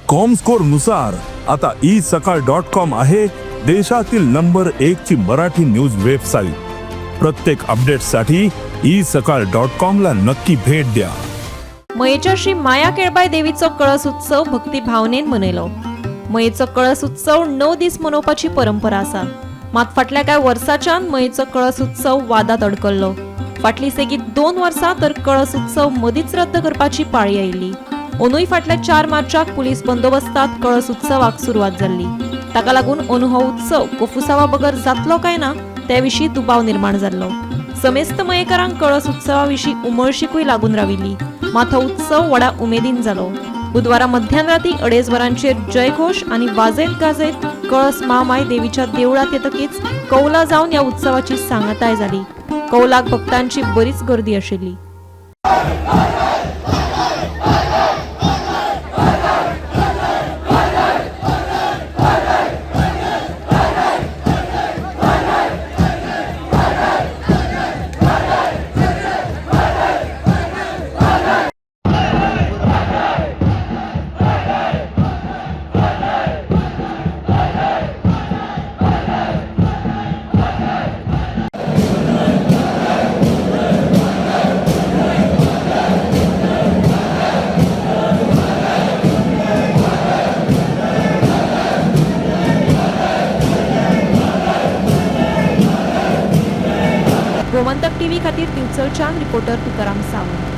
Comscore नुसार आता isakal.com आहे देशातील नंबर 1 ची मराठी न्यूज वेबसाईट। प्रत्येक अपडेटसाठी isakal.com ला नक्की भेट द्या। मयेच्या श्री माया केळबाई देवीचो कळस उत्सव भक्ती भावनेन मनयलो। मयेचो कळस उत्सव 9 दीस मनोवपाची परंपरा आसा। मात फाटल्या कांय वर्सांच्यान मयेचो कळस उत्सव वादात अडकल्लो। फाटली सेगीत 2 वर्सां तर कळस उत्सव मदींच रद्द करपाची पाळी आयिल्ली। अंदूय फाटल्या 4 मार्चाक पुलीस बंदोबस्तांत कळस उत्सवाक सुरवात जाल्ली। ताका लागून अंदू हो उत्सव कोफुसावा बगर जातलो काय ना ते विशीं दुबाव निर्माण जाल्लो। समेस्त मयेकारांक कळस उत्सवा विशीं उमळशीकूय लागून राविल्ली। मात हो उत्सव व्हडा उमेदीन जालो। बुधवारा मध्यान राती 2:30 वरांचेर जयघोष आनी वाजयत गाजयत कळस महामाय देवीच्या देवळात येतकीच कौला जावन ह्या उत्सवाची सांगताय जाली। कौलाक भक्तांची बरीच गर्दी आशिल्ली। गोमंतक टीव्ही खातीर दिवचलच्यान रिपोर्टर तुकाराम सावंत।